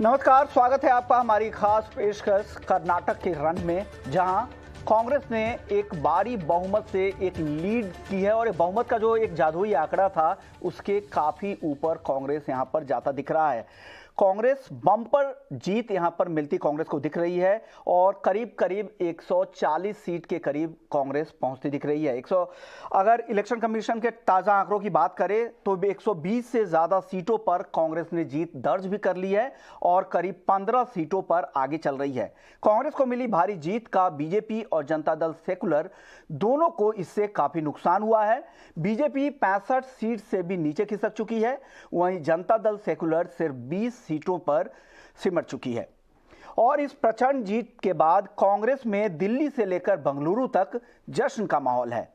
नमस्कार, स्वागत है आपका हमारी खास पेशकश कर्नाटक के रण में, जहां कांग्रेस ने एक भारी बहुमत से एक लीड की है और एक बहुमत का जो एक जादुई आंकड़ा था उसके काफी ऊपर कांग्रेस यहां पर जाता दिख रहा है। कांग्रेस बम्पर जीत यहां पर मिलती कांग्रेस को दिख रही है और करीब करीब 140 सीट के करीब कांग्रेस पहुंचती दिख रही है। अगर इलेक्शन कमीशन के ताजा आंकड़ों की बात करें तो 120 से ज्यादा सीटों पर कांग्रेस ने जीत दर्ज भी कर ली है और करीब 15 सीटों पर आगे चल रही है। कांग्रेस को मिली भारी जीत का बीजेपी और जनता दल सेकुलर दोनों को इससे काफी नुकसान हुआ है। बीजेपी 65 सीट से भी नीचे खिसक चुकी है, वहीं जनता दल सेकुलर सिर्फ 20 सीटों पर सिमट चुकी है। और इस प्रचंड जीत के बाद कांग्रेस में दिल्ली से लेकर बेंगलुरु तक जश्न का माहौल है।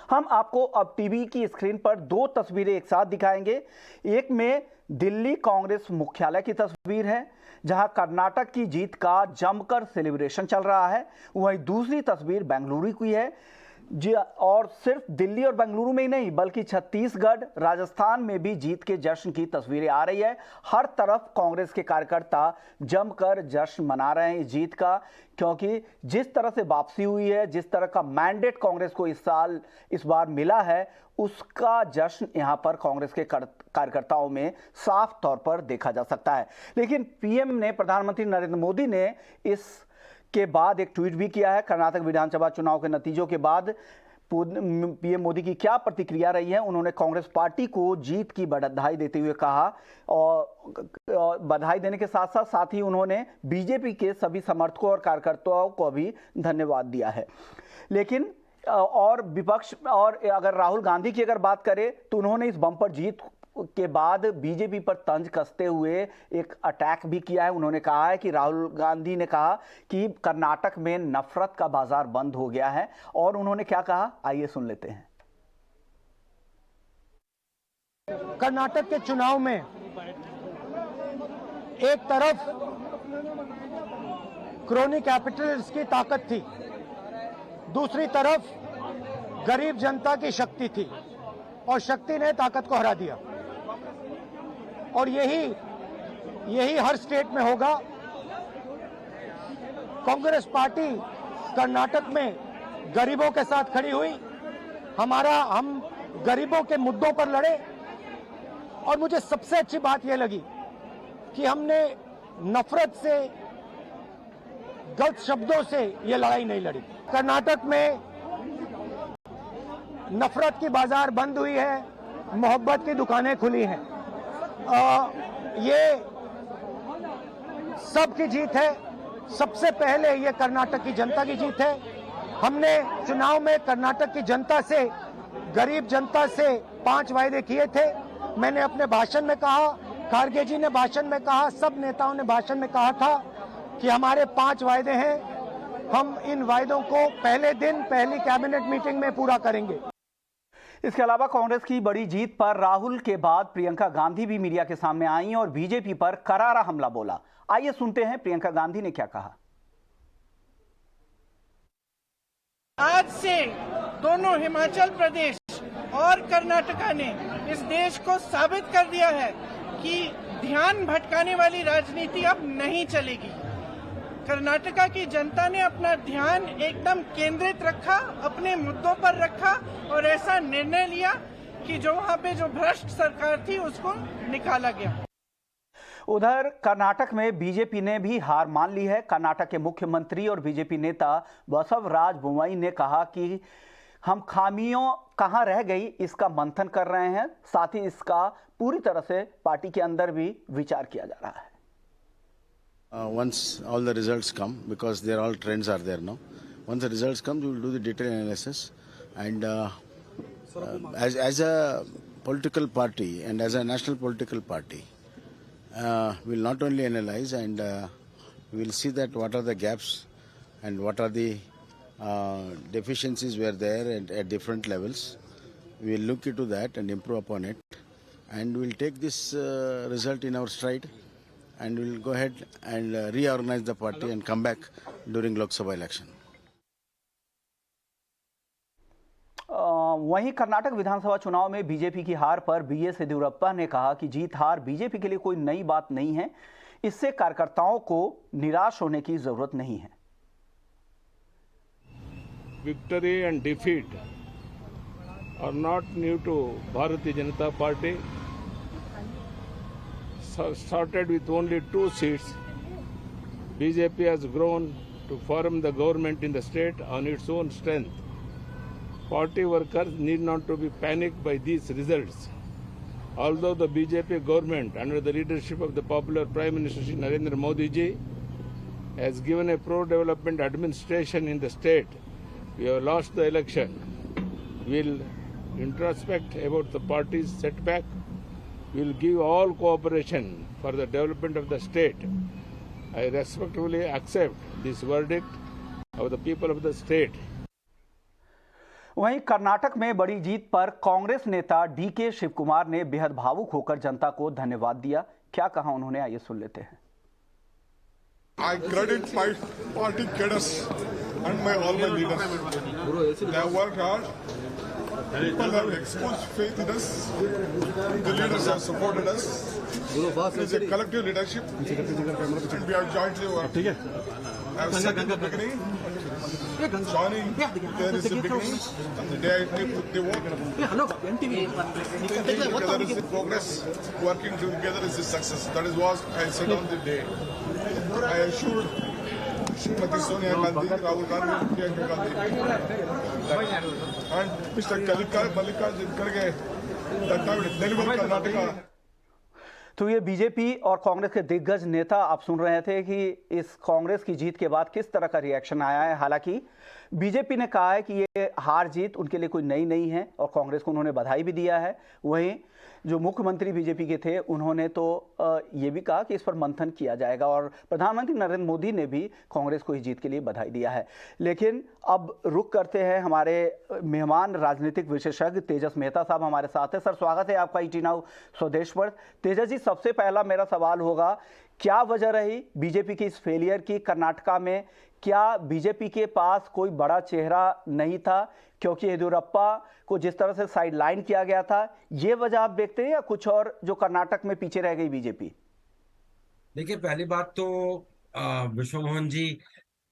हम आपको अब टीवी की स्क्रीन पर दो तस्वीरें एक साथ दिखाएंगे। एक में दिल्ली कांग्रेस मुख्यालय की तस्वीर है, जहां कर्नाटक की जीत का जमकर सेलिब्रेशन चल रहा है। वहीं दूसरी तस्वीर बेंगलुरु की है जी, और सिर्फ दिल्ली और बेंगलुरु में ही नहीं बल्कि छत्तीसगढ़, राजस्थान में भी जीत के जश्न की तस्वीरें आ रही है। हर तरफ कांग्रेस के कार्यकर्ता जमकर जश्न मना रहे हैं इस जीत का, क्योंकि जिस तरह से वापसी हुई है, जिस तरह का मैंडेट कांग्रेस को इस बार मिला है, उसका जश्न यहां पर कांग्रेस के कार्यकर्ताओं में साफ तौर पर देखा जा सकता है। लेकिन पीएम ने, प्रधानमंत्री नरेंद्र मोदी ने इस के बाद एक ट्वीट भी किया है। कर्नाटक विधानसभा चुनाव के नतीजों के बाद पीएम मोदी की क्या प्रतिक्रिया रही है, उन्होंने कांग्रेस पार्टी को जीत की बधाई देते हुए कहा, और बधाई देने के साथ साथ ही उन्होंने बीजेपी के सभी समर्थकों और कार्यकर्ताओं को भी धन्यवाद दिया है। लेकिन और विपक्ष, और अगर राहुल गांधी की अगर बात करें तो उन्होंने इस बम्पर जीत के बाद बीजेपी पर तंज कसते हुए एक अटैक भी किया है। उन्होंने कहा है कि राहुल गांधी ने कहा कि कर्नाटक में नफरत का बाजार बंद हो गया है, और उन्होंने क्या कहा, आइए सुन लेते हैं। कर्नाटक के चुनाव में एक तरफ क्रोनी कैपिटल्स की ताकत थी, दूसरी तरफ गरीब जनता की शक्ति थी, और शक्ति ने ताकत को हरा दिया। और यही हर स्टेट में होगा। कांग्रेस पार्टी कर्नाटक में गरीबों के साथ खड़ी हुई, हम गरीबों के मुद्दों पर लड़े, और मुझे सबसे अच्छी बात यह लगी कि हमने नफरत से, गलत शब्दों से ये लड़ाई नहीं लड़ी। कर्नाटक में नफरत की बाजार बंद हुई है, मोहब्बत की दुकानें खुली हैं। ये सबकी जीत है। सबसे पहले ये कर्नाटक की जनता की जीत है। हमने चुनाव में कर्नाटक की जनता से, गरीब जनता से 5 वायदे किए थे। मैंने अपने भाषण में कहा, खारगे जी ने भाषण में कहा, सब नेताओं ने भाषण में कहा था कि हमारे 5 वायदे हैं। हम इन वायदों को पहले दिन पहली कैबिनेट मीटिंग में पूरा करेंगे। इसके अलावा कांग्रेस की बड़ी जीत पर राहुल के बाद प्रियंका गांधी भी मीडिया के सामने आई और बीजेपी पर करारा हमला बोला। आइए सुनते हैं प्रियंका गांधी ने क्या कहा। आज से दोनों हिमाचल प्रदेश और कर्नाटका ने इस देश को साबित कर दिया है कि ध्यान भटकाने वाली राजनीति अब नहीं चलेगी। कर्नाटका की जनता ने अपना ध्यान एकदम केंद्रित रखा, अपने मुद्दों पर रखा, और ऐसा निर्णय लिया कि जो वहां पे जो भ्रष्ट सरकार थी उसको निकाला गया। उधर कर्नाटक में बीजेपी ने भी हार मान ली है। कर्नाटक के मुख्यमंत्री और बीजेपी नेता बसवराज बोम्मई ने कहा कि हम खामियों कहां रह गई इसका मंथन कर रहे हैं, साथ ही इसका पूरी तरह से पार्टी के अंदर भी विचार किया जा रहा है। Once all the results come, because they're all trends are there now. Once the results come, we will do the detailed analysis, and as a political party and as a national political party, we will not only analyze, and we will see that what are the gaps and what are the deficiencies were there at different levels. We will look into that and improve upon it, and we will take this result in our stride. And we'll go ahead and reorganize the party and come back during Lok Sabha election. वहीं कर्नाटक विधानसभा चुनाव में BJP की हार पर BS Yediyurappa ने कहा कि जीत हार बीजेपी के लिए कोई नई बात नहीं है। इससे कार्यकर्ताओं को निराश होने की जरूरत नहीं है। Victory and defeat are not new to Bharatiya Janata Party. Started with only 2 seats. BJP has grown to form the government in the state on its own strength. Party workers need not to be panicked by these results. Although the BJP government under the leadership of the popular Prime Minister Shri Narendra Modi ji has given a pro-development administration in the state, we have lost the election. We will introspect about the party's setback. We will give all cooperation for the development of the state. I respectfully accept this verdict of the people of the state. वहीं कर्नाटक में बड़ी जीत पर कांग्रेस नेता DK Shiv Kumar ने बेहद भावुक होकर जनता को धन्यवाद दिया। क्या कहा उन्होंने, आइए सुन लेते हैं। I credit my party cadres and all my leaders. They have worked hard. People have exposed faith in us. The leaders have supported us. It is a collective leadership, and we have jointly worked. I have said in the beginning, joining there is a beginning, and the day I put the work. Working together is the progress. Working together is the success. That is what I said on the day. I assured Srimati Sonia Gandhi, Rahul Gandhi, Priyanka Gandhi, and Mr. Mallikarjun Kharge that I will deliver Karnataka. तो ये BJP और कांग्रेस के दिग्गज नेता आप सुन रहे थे कि इस कांग्रेस की जीत के बाद किस तरह का रिएक्शन आया है। हालांकि बीजेपी ने कहा है कि ये हार जीत उनके लिए कोई नई नहीं है और कांग्रेस को उन्होंने बधाई भी दिया है। वहीं जो मुख्यमंत्री बीजेपी के थे उन्होंने तो ये भी कहा कि इस पर मंथन किया जाएगा और प्रधानमंत्री नरेंद्र मोदी ने भी कांग्रेस को इस जीत के लिए बधाई दिया है। लेकिन अब रुक करते हैं, हमारे मेहमान राजनीतिक विशेषज्ञ तेजस मेहता साहब हमारे साथ हैं। सर, स्वागत है आपका ईटी नाउ स्वदेश पर। तेजस जी, सबसे पहला मेरा सवाल होगा, क्या वजह रही बीजेपी की इस फेलियर की कर्नाटका में? क्या बीजेपी के पास कोई बड़ा चेहरा नहीं था क्योंकि येदियुरप्पा को जिस तरह से साइडलाइन किया गया था, ये वजह आप देखते हैं, या कुछ और जो कर्नाटक में पीछे रह गई बीजेपी? देखिए, पहली बात तो विश्व मोहन जी,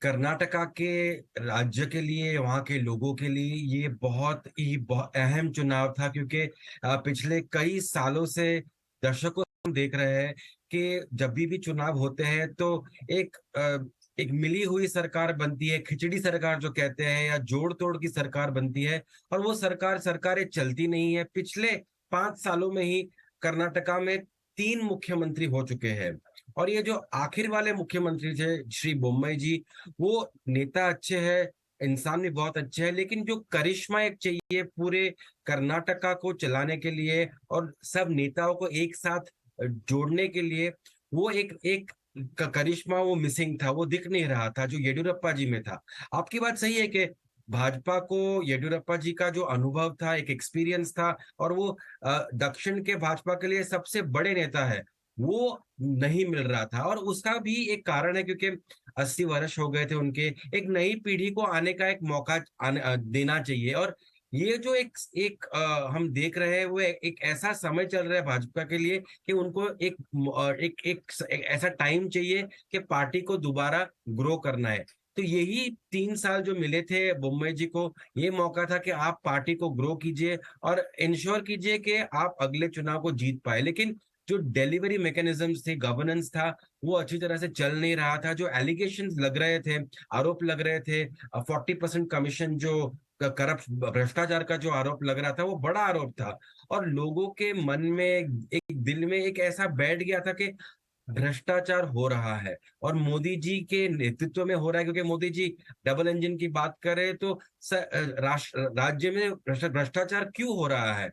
कर्नाटका के राज्य के लिए, वहाँ के लोगों के लिए ये बहुत ही अहम चुनाव था, क्योंकि पिछले कई सालों से दर्शकों हम देख रहे हैं कि जब भी चुनाव होते हैं तो एक मिली हुई सरकार बनती है, खिचड़ी सरकार जो कहते हैं, या जोड़ तोड़ की सरकार बनती है, और वो सरकारें चलती नहीं है। पिछले 5 सालों में ही कर्नाटका में 3 मुख्यमंत्री हो चुके हैं, और ये जो आखिर वाले मुख्यमंत्री थे श्री बोम्मई जी, वो नेता अच्छे हैं, इंसान भी बहुत अच्छे हैं, लेकिन जो करिश्मा एक चाहिए पूरे कर्नाटका को चलाने के लिए और सब नेताओं को एक साथ जोड़ने के लिए, वो एक करिश्मा वो मिसिंग था, वो दिख नहीं रहा था जो येदियुरप्पा जी में था। आपकी बात सही है कि भाजपा को येदियुरप्पा जी का जो अनुभव था, एक एक्सपीरियंस था, और वो दक्षिण के भाजपा के लिए सबसे बड़े नेता है, वो नहीं मिल रहा था। और उसका भी एक कारण है क्योंकि 80 वर्ष हो गए थे उनके, एक नई पीढ़ी को आने का एक मौका देना चाहिए। और ये जो हम देख रहे हैं, वो एक ऐसा समय चल रहा है भाजपा के लिए कि उनको एक ऐसा टाइम चाहिए कि पार्टी को दोबारा ग्रो करना है। तो यही 3 साल जो मिले थे बोम्मई जी को, ये मौका था कि आप पार्टी को ग्रो कीजिए और इंश्योर कीजिए कि आप अगले चुनाव को जीत पाए। लेकिन जो डिलीवरी मैकेनिज्म्स थे, गवर्नेंस था, वो अच्छी तरह से चल नहीं रहा था। जो एलिगेशंस लग रहे थे, आरोप लग रहे थे, 40% कमीशन, जो करप्ट भ्रष्टाचार का जो आरोप लग रहा था, वो बड़ा आरोप था, और लोगों के मन में एक दिल में एक ऐसा बैठ गया था कि भ्रष्टाचार हो रहा है और मोदी जी के नेतृत्व में हो रहा है। क्योंकि मोदी जी डबल इंजन की बात करें तो राज्य में भ्रष्टाचार क्यों हो रहा है,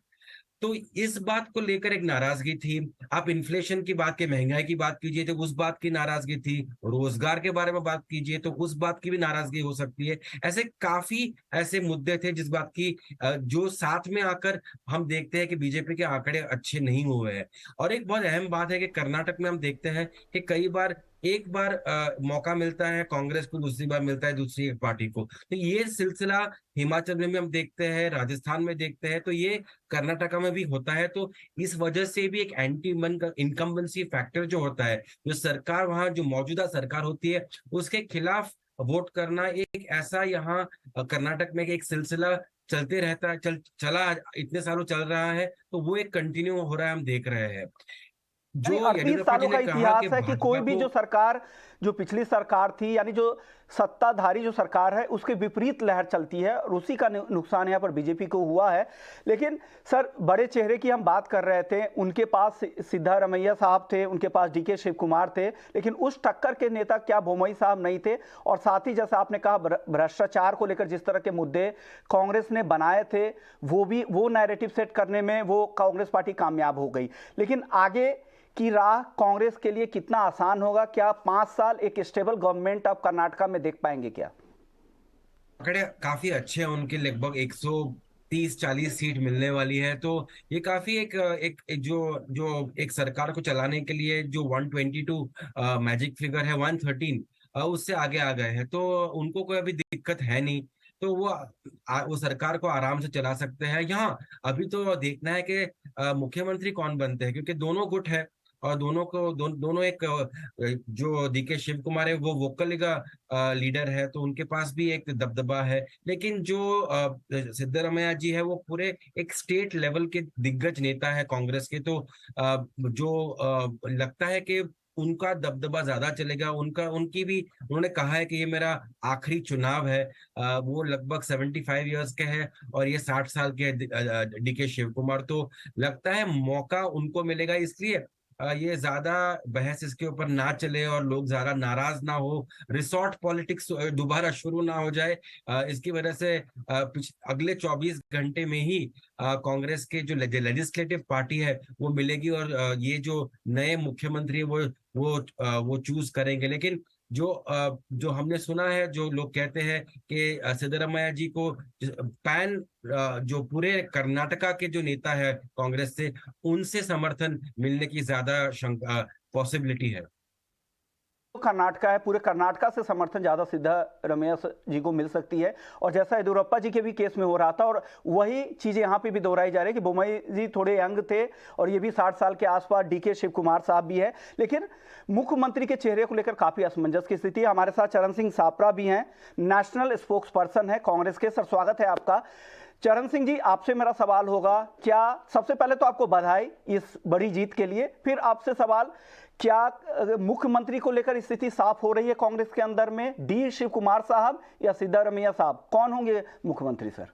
तो इस बात को लेकर एक नाराजगी थी। आप इन्फ्लेशन की बात की, महंगाई की बात कीजिए तो उस बात की नाराजगी थी, रोजगार के बारे में बात कीजिए तो उस बात की भी नाराजगी हो सकती है। ऐसे काफी ऐसे मुद्दे थे जिस बात की जो साथ में आकर हम देखते हैं कि बीजेपी के आंकड़े अच्छे नहीं हुए हैं। और एक बहुत अहम बात है कि कर्नाटक में हम देखते हैं कि कई बार एक बार मौका मिलता है कांग्रेस को, दूसरी बार मिलता है दूसरी एक पार्टी को। तो ये सिलसिला हिमाचल में हम देखते हैं, राजस्थान में देखते हैं, तो ये कर्नाटका में भी होता है। तो इस वजह से भी एक एंटी मन का इनकम्बेंसी फैक्टर जो होता है, जो सरकार वहां जो मौजूदा सरकार होती है उसके खिलाफ वोट करना, एक ऐसा यहाँ कर्नाटक में एक सिलसिला चलते रहता है, चला इतने सालों चल रहा है, तो वो एक कंटिन्यू हो रहा है, हम देख रहे हैं। यानी जो 38 येडियुरप्पा जी सालों का ने कहा कि इतिहास है कि कोई भाजपा भी को जो सरकार, जो पिछली सरकार थी, यानी जो सत्ताधारी जो सरकार है उसके विपरीत लहर चलती है और उसी का नुकसान यहाँ पर बीजेपी को हुआ है। लेकिन सर, बड़े चेहरे की हम बात कर रहे थे, उनके पास सिद्धारमैया साहब थे, उनके पास डीके शिव कुमार थे, लेकिन उस टक्कर के नेता क्या बोम्मई साहब नहीं थे? और साथ ही जैसा आपने कहा, भ्रष्टाचार को लेकर जिस तरह के मुद्दे कांग्रेस ने बनाए थे, वो नैरेटिव सेट करने में वो कांग्रेस पार्टी कामयाब हो गई। लेकिन आगे की राह कांग्रेस के लिए कितना आसान होगा? क्या 5 साल एक स्टेबल गवर्नमेंट आप कर्नाटका में देख पाएंगे क्या? आंकड़े काफी अच्छे हैं उनके, लगभग 130-40 सीट मिलने वाली है। तो ये काफी एक जो एक सरकार को चलाने के लिए जो 122 मैजिक फिगर है, 113 उससे आगे आ गए हैं, तो उनको कोई अभी दिक्कत है नहीं। तो वो सरकार को आराम से चला सकते हैं। यहाँ अभी तो देखना है कि मुख्यमंत्री कौन बनते हैं, क्योंकि दोनों गुट है और दोनों एक जो डीके शिव कुमार है वो वोकल का लीडर है, तो उनके पास भी एक दबदबा है। लेकिन जो सिद्धरामैया जी है वो पूरे एक स्टेट लेवल के दिग्गज नेता है कांग्रेस के, तो लगता है कि उनका दबदबा ज्यादा चलेगा। उनकी भी उन्होंने कहा है कि ये मेरा आखिरी चुनाव है। वो लगभग 75 इयर्स के हैं और ये 60 साल के डीके शिव कुमार, तो लगता है मौका उनको मिलेगा। इसलिए ये ज्यादा बहस इसके ऊपर ना चले और लोग ज्यादा नाराज ना हो, रिसोर्ट पॉलिटिक्स दोबारा शुरू ना हो जाए। इसकी वजह से अगले 24 घंटे में ही कांग्रेस के जो लेजिस्लेटिव पार्टी है वो मिलेगी और ये जो नए मुख्यमंत्री है वो चूज करेंगे। लेकिन जो हमने सुना है, जो लोग कहते हैं कि सिद्धरामैया जी को जो पूरे कर्नाटका के जो नेता है कांग्रेस से, उनसे समर्थन मिलने की ज्यादा पॉसिबिलिटी है। कर्नाटका है, पूरे कर्नाटका से समर्थन ज्यादा सिद्धारमैया जी को मिल सकती है। और जैसा येदियुरप्पा जी के भी केस में हो रहा था, और वही चीजें यहाँ पे भी दोहराई जा रही है कि बोम्मई जी थोड़े यंग थे और ये भी 60 साल के आसपास, डीके शिव कुमार साहब भी है। लेकिन मुख्यमंत्री के चेहरे को लेकर काफी असमंजस की स्थिति है। हमारे साथ चरण सिंह सापरा भी हैं, नेशनल स्पोक्स पर्सन है कांग्रेस के। सर, स्वागत है आपका। चरण सिंह जी, आपसे मेरा सवाल होगा, क्या सबसे पहले तो आपको बधाई इस बड़ी जीत के लिए, फिर आपसे सवाल, क्या मुख्यमंत्री को लेकर स्थिति साफ हो रही है कांग्रेस के अंदर में? डी शिव कुमार साहब या सिद्धारमैया साहब, कौन होंगे मुख्यमंत्री? सर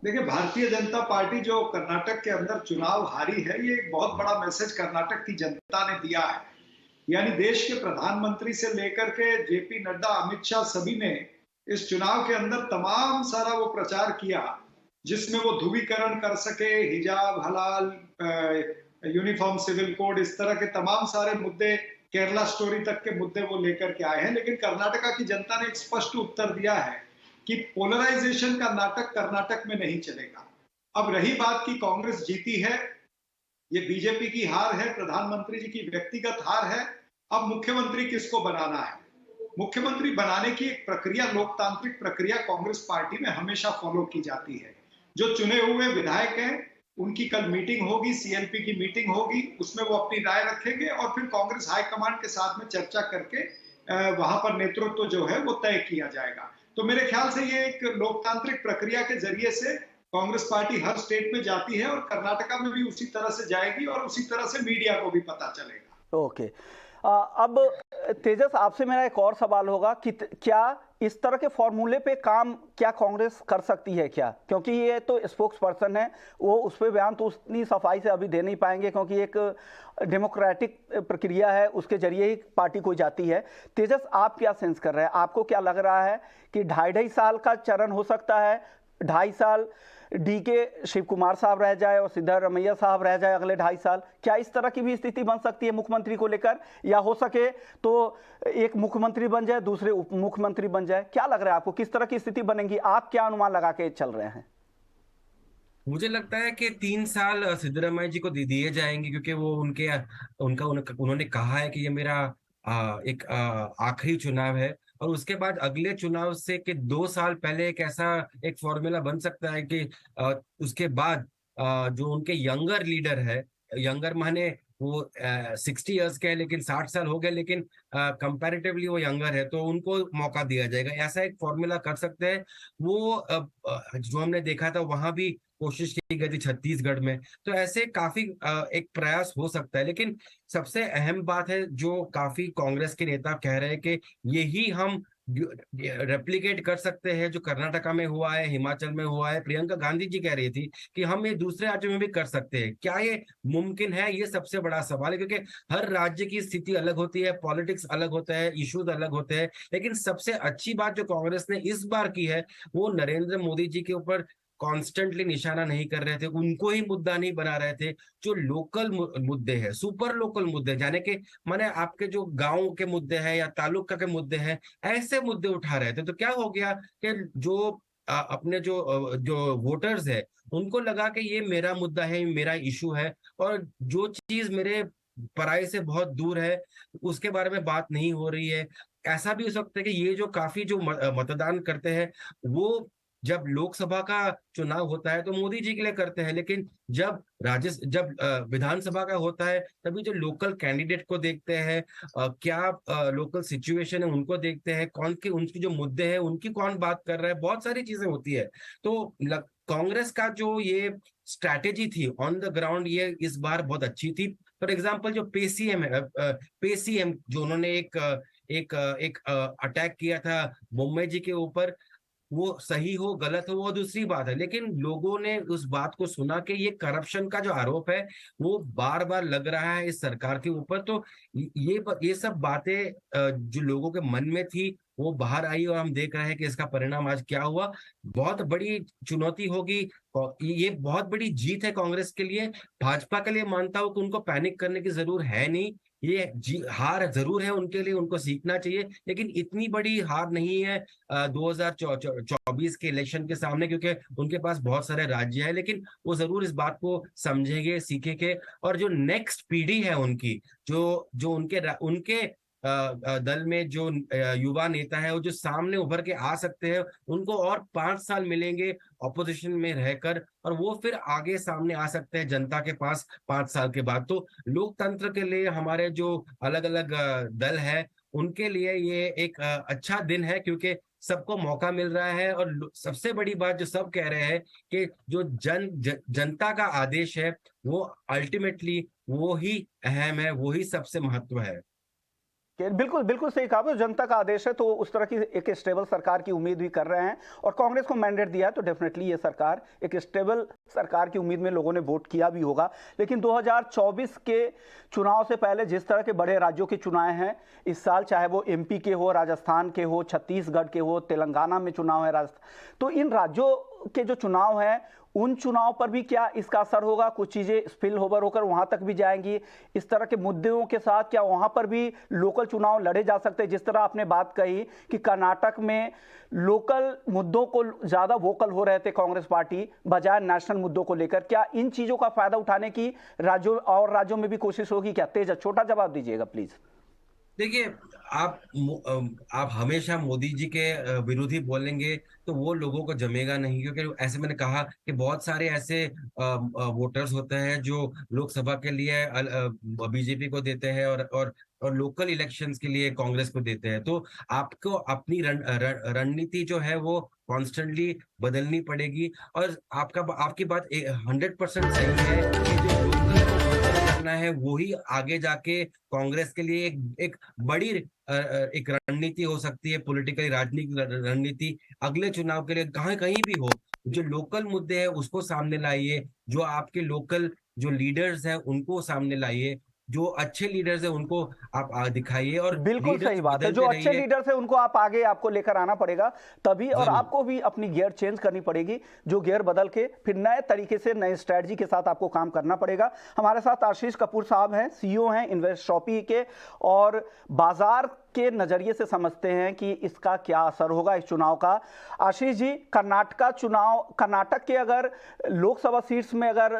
देखिए, भारतीय जनता पार्टी जो कर्नाटक के अंदर चुनाव हारी है, ये एक बहुत बड़ा मैसेज कर्नाटक की जनता ने दिया है। यानी देश के प्रधानमंत्री से लेकर के जेपी नड्डा, अमित शाह, सभी ने इस चुनाव के अंदर तमाम सारा वो प्रचार किया जिसमें वो ध्रुवीकरण कर सके, हिजाब, हलाल, यूनिफॉर्म सिविल कोड, इस तरह के तमाम सारे मुद्दे, केरला स्टोरी तक के मुद्दे वो लेकर के आए हैं। लेकिन कर्नाटका की जनता ने एक स्पष्ट उत्तर दिया है कि पोलराइजेशन का नाटक कर्नाटक में नहीं चलेगा। अब रही बात कि कांग्रेस जीती है, ये बीजेपी की हार है, प्रधानमंत्री जी की व्यक्तिगत हार है। अब मुख्यमंत्री किसको बनाना है? मुख्यमंत्री बनाने की एक प्रक्रिया, लोकतांत्रिक प्रक्रिया कांग्रेस पार्टी में हमेशा फॉलो की जाती है। जो चुने हुए विधायक हैं उनकी कल मीटिंग होगी, सीएलपी की मीटिंग होगी, उसमें वो अपनी राय रखेंगे और फिर कांग्रेस हाईकमांड के साथ में चर्चा करके वहां पर नेतृत्व जो है वो तय किया जाएगा। तो मेरे ख्याल से ये एक लोकतांत्रिक प्रक्रिया के जरिए से कांग्रेस पार्टी हर स्टेट में जाती है और कर्नाटका में भी उसी तरह से जाएगी और उसी तरह से मीडिया को भी पता चलेगा। ओके, अब तेजस, आपसे मेरा एक और सवाल होगा कि क्या इस तरह के फॉर्मूले पे काम क्या कांग्रेस कर सकती है क्या? क्योंकि ये तो स्पोक्स पर्सन है, वो उस पर बयान तो उतनी सफाई से अभी दे नहीं पाएंगे, क्योंकि एक डेमोक्रेटिक प्रक्रिया है, उसके जरिए ही पार्टी कोई जाती है। तेजस, आप क्या सेंस कर रहे हैं? आपको क्या लग रहा है कि 2.5 साल का चरण हो सकता है, 2.5 साल डीके शिव कुमार साहब रह जाए और सिद्धारमैया साहब रह जाए अगले 2.5 साल? क्या इस तरह की भी स्थिति बन सकती है मुख्यमंत्री को लेकर, या हो सके तो एक मुख्यमंत्री बन जाए, दूसरे उप मुख्यमंत्री बन जाए? क्या लग रहा है आपको, किस तरह की स्थिति बनेगी? आप क्या अनुमान लगा के चल रहे हैं? मुझे लगता है कि 3 साल सिद्धरामैया जी को दिए जाएंगे, क्योंकि वो उन्होंने कहा है कि ये मेरा एक आखिरी चुनाव है। और उसके बाद अगले चुनाव से कि 2 साल पहले एक ऐसा एक फॉर्मूला बन सकता है कि उसके बाद जो उनके यंगर लीडर है, यंगर माने वो 60 ईयर्स के है लेकिन 60 साल हो गए, लेकिन कंपैरेटिवली वो यंगर है, तो उनको मौका दिया जाएगा। ऐसा एक फॉर्मूला कर सकते हैं। वो जो हमने देखा था वहां भी कोशिश की गई थी छत्तीसगढ़ में, तो ऐसे काफी एक प्रयास हो सकता है। लेकिन सबसे अहम बात है जो काफी कांग्रेस के नेता कह रहे हैं कि यही हम रेप्लिकेट कर सकते हैं जो कर्नाटका में हुआ है, हिमाचल में हुआ है। प्रियंका गांधी जी कह रही थी कि हम ये दूसरे राज्यों में भी कर सकते हैं। क्या ये मुमकिन है? ये सबसे बड़ा सवाल है, क्योंकि हर राज्य की स्थिति अलग होती है, पॉलिटिक्स अलग होता है, इश्यूज अलग होते हैं। लेकिन सबसे अच्छी बात जो कांग्रेस ने इस बार की है, वो नरेंद्र मोदी जी के ऊपर कॉन्स्टेंटली निशाना नहीं कर रहे थे, उनको ही मुद्दा नहीं बना रहे थे। जो लोकल मुद्दे हैं, सुपर लोकल मुद्दे, जाने के माने आपके जो गांव के मुद्दे हैं या तालुका के मुद्दे हैं, ऐसे मुद्दे उठा रहे थे। तो क्या हो गया कि जो अपने जो वोटर्स है, उनको लगा कि ये मेरा मुद्दा है, मेरा इशू है, और जो चीज मेरे पराये से बहुत दूर है उसके बारे में बात नहीं हो रही है। ऐसा भी हो सकता है कि ये जो काफी जो मतदान करते हैं, वो जब लोकसभा का चुनाव होता है तो मोदी जी के लिए करते हैं, लेकिन जब विधानसभा का होता है तभी जो लोकल कैंडिडेट को देखते हैं, क्या लोकल सिचुएशन है उनको देखते हैं, उनकी जो मुद्दे हैं उनकी कौन बात कर रहा है, बहुत सारी चीजें होती है। तो कांग्रेस का जो ये स्ट्रैटेजी थी ऑन द ग्राउंड, ये इस बार बहुत अच्छी थी। फॉर एग्जाम्पल जो पेसीएम है, पेसीएम जो उन्होंने एक अटैक किया था मुंबई जी के ऊपर, वो सही हो गलत हो वो दूसरी बात है, लेकिन लोगों ने उस बात को सुना कि ये करप्शन का जो आरोप है वो बार बार लग रहा है इस सरकार के ऊपर। तो ये सब बातें जो लोगों के मन में थी वो बाहर आई, और हम देख रहे हैं कि इसका परिणाम आज क्या हुआ। बहुत बड़ी चुनौती होगी, और ये बहुत बड़ी जीत है कांग्रेस के लिए। भाजपा के लिए मानता हूं कि उनको पैनिक करने की जरूरत है नहीं, ये हार जरूर है उनके लिए, उनको सीखना चाहिए, लेकिन इतनी बड़ी हार नहीं है 2024 के इलेक्शन के सामने, क्योंकि उनके पास बहुत सारे राज्य है। लेकिन वो जरूर इस बात को समझेंगे, सीखेंगे, और जो नेक्स्ट पीढ़ी है उनकी, जो उनके दल में जो युवा नेता है वो जो सामने उभर के आ सकते हैं, उनको और 5 साल मिलेंगे ऑपोजिशन में रहकर, और वो फिर आगे सामने आ सकते हैं जनता के पास 5 साल के बाद। तो लोकतंत्र के लिए हमारे जो अलग अलग दल है उनके लिए ये एक अच्छा दिन है, क्योंकि सबको मौका मिल रहा है। और सबसे बड़ी बात जो सब कह रहे हैं कि जो जनता का आदेश है वो अल्टीमेटली वो ही अहम है, वो ही सबसे महत्व है। बिल्कुल बिल्कुल सही कहा। जनता का आदेश है तो उस तरह की एक स्टेबल सरकार की उम्मीद भी कर रहे हैं, और कांग्रेस को मैंडेट दिया है तो डेफिनेटली ये सरकार एक स्टेबल सरकार की उम्मीद में लोगों ने वोट किया भी होगा। लेकिन 2024 के चुनाव से पहले जिस तरह के बड़े राज्यों के चुनाव हैं इस साल, चाहे वो एमपी के हो, राजस्थान के हो, छत्तीसगढ़ के हो, तेलंगाना में चुनाव है, तो इन राज्यों के जो चुनाव हैं उन चुनाव पर भी क्या इसका असर होगा? कुछ चीजें स्पिल ओवर होकर वहां तक भी जाएंगी इस तरह के मुद्दों के साथ? क्या वहां पर भी लोकल चुनाव लड़े जा सकते हैं? जिस तरह आपने बात कही कि कर्नाटक में लोकल मुद्दों को ज्यादा वोकल हो रहे थे कांग्रेस पार्टी बजाय नेशनल मुद्दों को लेकर, क्या इन चीजों का फायदा उठाने की राज्यों में भी कोशिश होगी क्या? तेज छोटा जवाब दीजिएगा प्लीज। देखिए, आप हमेशा मोदी जी के विरोधी बोलेंगे तो वो लोगों को जमेगा नहीं, क्योंकि ऐसे मैंने कहा कि बहुत सारे ऐसे वोटर्स होते हैं जो लोकसभा के लिए बीजेपी को देते हैं और लोकल इलेक्शंस के लिए कांग्रेस को देते हैं। तो आपको अपनी रणनीति जो है वो कॉन्स्टेंटली बदलनी पड़ेगी। और आपकी बात 100% सही है कि जो लोकल करना है वही आगे जाके कांग्रेस के लिए एक बड़ी एक रणनीति हो सकती है, पॉलिटिकल राजनीतिक रणनीति अगले चुनाव के लिए। कहीं भी हो, जो लोकल मुद्दे हैं उसको सामने लाइए, जो आपके लोकल जो लीडर्स हैं उनको सामने लाइए, जो अच्छे लीडर्स हैं उनको आप दिखाइए। और बिल्कुल सही बात है, जो अच्छे लीडर्स हैं उनको आपको लेकर आना पड़ेगा तभी, और आपको भी अपनी गियर चेंज करनी पड़ेगी, जो गियर बदल के फिर नए तरीके से नए स्ट्रेटजी के साथ आपको काम करना पड़ेगा। हमारे साथ आशीष कपूर साहब हैं, सीईओ हैं इन्वेस्ट शॉपी के, और बाजार के नजरिए से समझते हैं कि इसका क्या असर होगा इस चुनाव का। आशीष जी, कर्नाटक के अगर लोकसभा सीट्स में अगर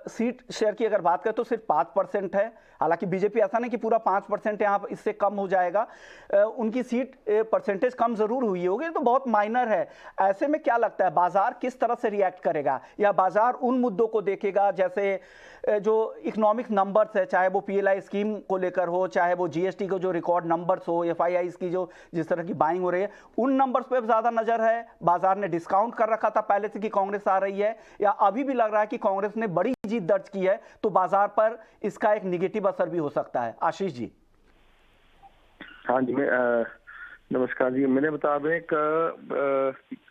सीट शेयर की अगर बात करें तो सिर्फ 5% है। हालांकि बीजेपी ऐसा नहीं कि पूरा 5% यहाँ इससे कम हो जाएगा, उनकी सीट परसेंटेज कम जरूर हुई होगी, तो बहुत माइनर है। ऐसे में क्या लगता है बाजार किस तरह से रिएक्ट करेगा, या बाजार उन मुद्दों को देखेगा जैसे जो इकोनॉमिक नंबर्स है, चाहे वो पीएलआई स्कीम को लेकर हो, चाहे वो जीएसटी को जो रिकॉर्ड नंबर्स हो, एफआईआईस की जो जिस तरह की बाइंग हो रही है, उन नंबर्स पे ज्यादा नजर है? बाजार ने डिस्काउंट कर रखा था पहले से कि कांग्रेस आ रही है, या अभी भी लग रहा है कि कांग्रेस ने बड़ी जीत दर्ज की है तो बाजार पर इसका एक निगेटिव असर भी हो सकता है? आशीष जी। हाँ जी, नमस्कार जी। मेरे मुताबिक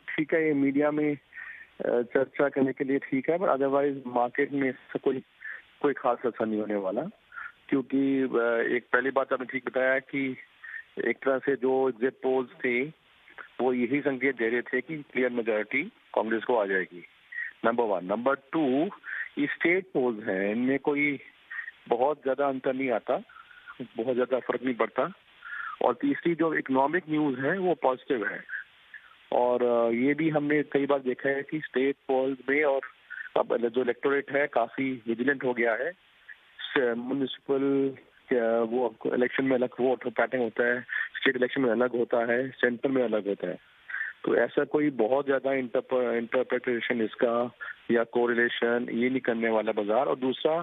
ठीक है, ये मीडिया में चर्चा करने के लिए ठीक है, पर अदरवाइज मार्केट में कोई खास असर नहीं होने वाला, क्योंकि एक पहली बात आपने ठीक बताया कि एक तरह से जो एग्जिट पोल्स थे वो यही संकेत दे रहे थे कि क्लियर मेजॉरिटी कांग्रेस को आ जाएगी, नंबर 1। नंबर 2, ये स्टेट पोल्स हैं, इनमें कोई बहुत ज्यादा अंतर नहीं आता, बहुत ज्यादा फर्क नहीं पड़ता। और तीसरी जो इकोनॉमिक न्यूज है वो पॉजिटिव है, और ये भी हमने कई बार देखा है कि स्टेट पोल्स में और अब जो इलेक्टोरेट है काफी विजिलेंट हो गया है। म्युनिसिपल वो इलेक्शन में अलग वोट पैटर्न होता है, स्टेट इलेक्शन में अलग होता है, सेंटर में अलग होता है, तो ऐसा कोई बहुत ज्यादा इंटरप्रिटेशन इसका या कोरिलेशन ये नहीं करने वाला बाजार। और दूसरा,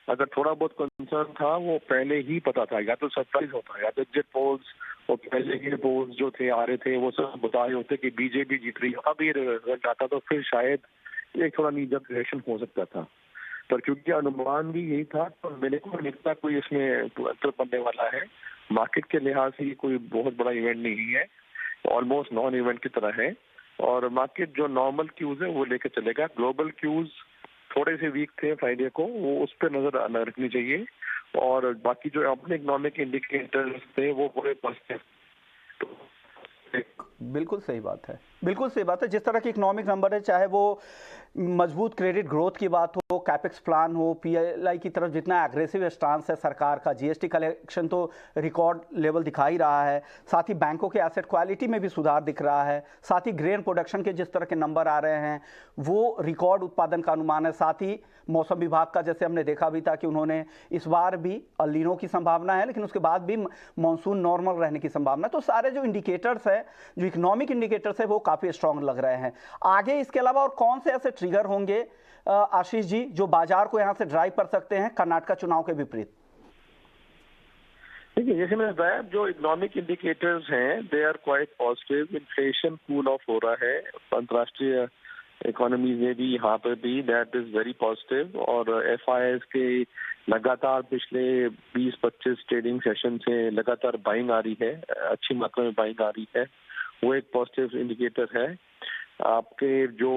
अगर थोड़ा बहुत कंसर्न था वो पहले ही पता था, या तो सरप्राइज होता, या तो एग्जिट पोल्स और पहले के पोल्स जो थे आ रहे थे वो सब बता रहे होते कि बीजेपी जीत रही है, अब ये रिजल्ट आता तो फिर शायद एक थोड़ा नीजक रिएक्शन हो सकता था, पर क्योंकि अनुमान भी यही था तो मेरे को नहीं लगता कोई इसमें अंतर पड़ने वाला है। मार्केट के लिहाज से ये कोई बहुत बड़ा इवेंट नहीं है, ऑलमोस्ट नॉन इवेंट की तरह है, और मार्केट जो नॉर्मल क्यूज है वो लेकर चलेगा। ग्लोबल क्यूज थोड़े से वीक थे फ्राइडे को, वो उस पर नजर रखनी चाहिए, और बाकी जो अपने इकोनॉमिक इंडिकेटर्स थे वो पूरे पॉजिटिव। बिल्कुल सही बात है, बिल्कुल सही बात है। जिस तरह की इकोनॉमिक नंबर है, चाहे वो मजबूत क्रेडिट ग्रोथ की बात हो, कैपेक्स प्लान हो, पीएलआई की तरफ जितना एग्रेसिव स्टांस है सरकार का, जीएसटी कलेक्शन तो रिकॉर्ड लेवल दिखा ही रहा है, साथ ही बैंकों के एसेट क्वालिटी में भी सुधार दिख रहा है, साथ ही ग्रेन प्रोडक्शन के जिस तरह के नंबर आ रहे हैं वो रिकॉर्ड उत्पादन का अनुमान है, साथ ही मौसम विभाग का जैसे हमने देखा भी था कि उन्होंने इस बार भी अल्नीनो की संभावना है, लेकिन उसके बाद भी मानसून नॉर्मल रहने की संभावना है। तो सारे जो इंडिकेटर्स है, जो इकोनॉमिक इंडिकेटर्स है, वो काफी स्ट्रांग लग रहे हैं। आगे इसके अलावा और कौन से ऐसे ट्रिगर होंगे आशीष जी जो बाजार को यहां से ड्राइव कर सकते हैं कर्नाटक चुनाव के विपरीत? देखिए, जैसे मैंने बताया, जो इकोनॉमिक इंडिकेटर्स हैं they are quite positive. Inflation cool off हो रहा है अंतर्राष्ट्रीय इकोनॉमी में भी, यहाँ पर भी, दैट इज वेरी पॉजिटिव। और एफआईआईएस के लगातार पिछले 20-25 ट्रेडिंग सेशन से लगातार बाइंग आ रही है, अच्छी मात्रा में बाइंग आ रही है, वो एक पॉजिटिव इंडिकेटर है। आपके जो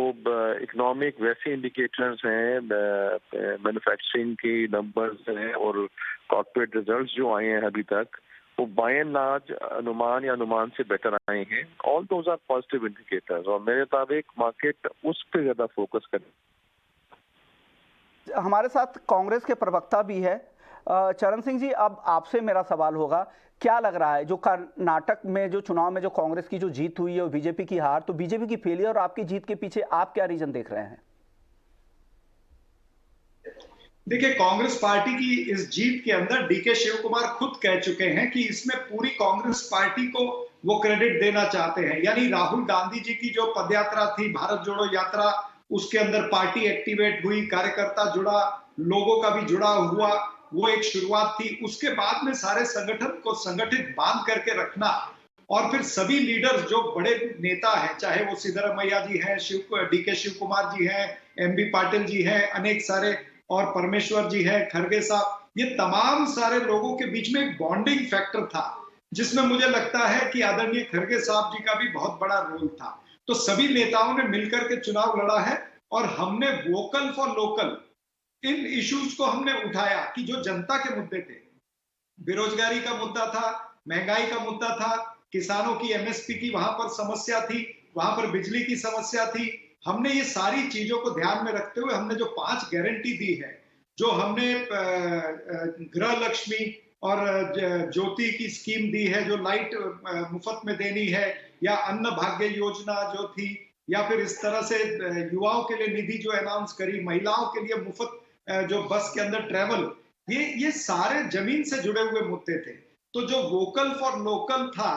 इकोनॉमिक वैसे इंडिकेटर्स हैं, मैन्युफैक्चरिंग के नंबर्स हैं और कॉर्पोरेट रिजल्ट्स जो आए हैं अभी तक, वो बाय एंड लार्ज अनुमान से बेटर आए हैं। All those are positive indicators, और मेरे मुताबिक मार्केट उस पर ज्यादा फोकस करे। हमारे साथ कांग्रेस के प्रवक्ता भी है चरण सिंह जी, अब आपसे मेरा सवाल होगा, क्या लग रहा है जो कर्नाटक में जो चुनाव में जो कांग्रेस की जो जीत हुई है और बीजेपी की हार, तो बीजेपी की फेलियर और आपकी जीत के पीछे आप क्या रीजन देख रहे हैं? देखिए, कांग्रेस पार्टी की इस जीत के अंदर डीके शिव कुमार खुद कह चुके हैं कि इसमें पूरी कांग्रेस पार्टी को वो क्रेडिट देना चाहते हैं। यानी राहुल गांधी जी की जो पदयात्रा थी, भारत जोड़ो यात्रा, उसके अंदर पार्टी एक्टिवेट हुई, कार्यकर्ता जुड़ा, लोगों का भी जुड़ा हुआ, वो एक शुरुआत थी। उसके बाद में सारे संगठन को संगठित बांध करके रखना, और फिर सभी लीडर्स जो बड़े नेता हैं, चाहे वो सिद्धरामैया जी हैं, डीके शिव कुमार जी हैं, एमबी पाटिल जी हैं, अनेक सारे, और परमेश्वर जी हैं, खड़गे साहब, ये तमाम सारे लोगों के बीच में एक बॉन्डिंग फैक्टर था, जिसमें मुझे लगता है कि आदरणीय खड़गे साहब जी का भी बहुत बड़ा रोल था। तो सभी नेताओं ने मिलकर के चुनाव लड़ा है, और हमने vocal for local in issues को हमने उठाया कि जो जनता के मुद्दे थे, बेरोजगारी का मुद्दा था, महंगाई का मुद्दा था, किसानों की एमएसपी की वहां पर समस्या थी, वहां पर बिजली की समस्या थी। हमने ये सारी चीजों को ध्यान में रखते हुए हमने जो 5 गारंटी दी है, जो हमने गृह लक्ष्मी, और ज्योति की स्कीम दी है जो लाइट मुफ्त में देनी है, या अन्न भाग्य योजना जो थी, या फिर इस तरह से युवाओं के लिए निधि जो अनाउंस करी, महिलाओं के लिए मुफ्त जो बस के अंदर ट्रेवल, ये सारे जमीन से जुड़े हुए मुद्दे थे। तो जो वोकल फॉर लोकल था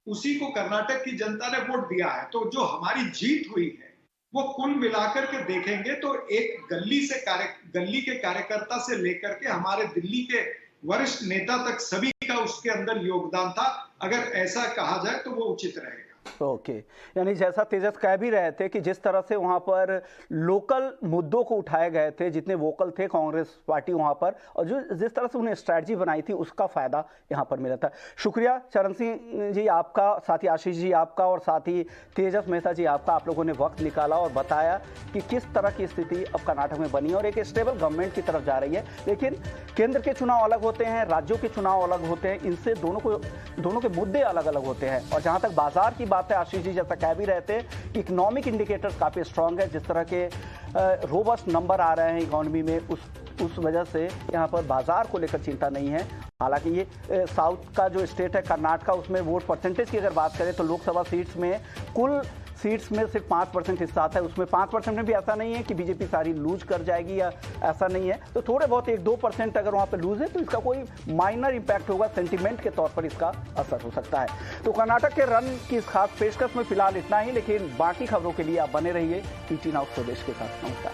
उसी को कर्नाटक की जनता ने वोट दिया है। तो जो हमारी जीत हुई है वो कुल मिलाकर के देखेंगे तो एक गली के कार्यकर्ता से लेकर के हमारे दिल्ली के वरिष्ठ नेता तक सभी का उसके अंदर योगदान था। अगर ऐसा कहा जाए तो वो उचित रहेगा। ओके, यानी जैसा तेजस कह भी रहे थे कि जिस तरह से वहां पर लोकल मुद्दों को उठाए गए थे, जितने वोकल थे कांग्रेस पार्टी वहां पर, और जिस तरह से उन्हें स्ट्रैटेजी बनाई थी उसका फायदा यहां पर मिला था। शुक्रिया चरण सिंह जी आपका, साथ ही आशीष जी आपका, और साथ ही तेजस मेहता जी आपका। आप लोगों ने वक्त निकाला और बताया कि किस तरह की स्थिति अब कर्नाटक में बनी और एक स्टेबल गवर्नमेंट की तरफ जा रही है। लेकिन केंद्र के चुनाव अलग होते हैं, राज्यों के चुनाव अलग होते हैं, इनसे दोनों के मुद्दे अलग अलग होते हैं। और जहां तक बाजार की बात है, आशीष जी जैसा कह भी रहे थे, इकोनॉमिक इंडिकेटर्स काफी स्ट्रांग है, जिस तरह के रोबस्ट नंबर आ रहे हैं इकोनॉमी में, उस वजह से यहाँ पर बाजार को लेकर चिंता नहीं है। हालांकि ये साउथ का जो स्टेट है कर्नाटक, उसमें वोट परसेंटेज की अगर बात करें तो लोकसभा सीट्स में कुल सीट्स में सिर्फ 5% हिस्सा आता है। उसमें 5% में भी ऐसा नहीं है कि बीजेपी सारी लूज कर जाएगी, या ऐसा नहीं है। तो थोड़े बहुत 1-2% अगर वहाँ पे लूज है तो इसका कोई माइनर इंपैक्ट होगा, सेंटिमेंट के तौर पर इसका असर हो सकता है। तो कर्नाटक के रन की इस खास पेशकश में फिलहाल इतना ही, लेकिन बाकी खबरों के लिए आप बने रहिए ET Now स्वदेश के साथ। नमस्कार।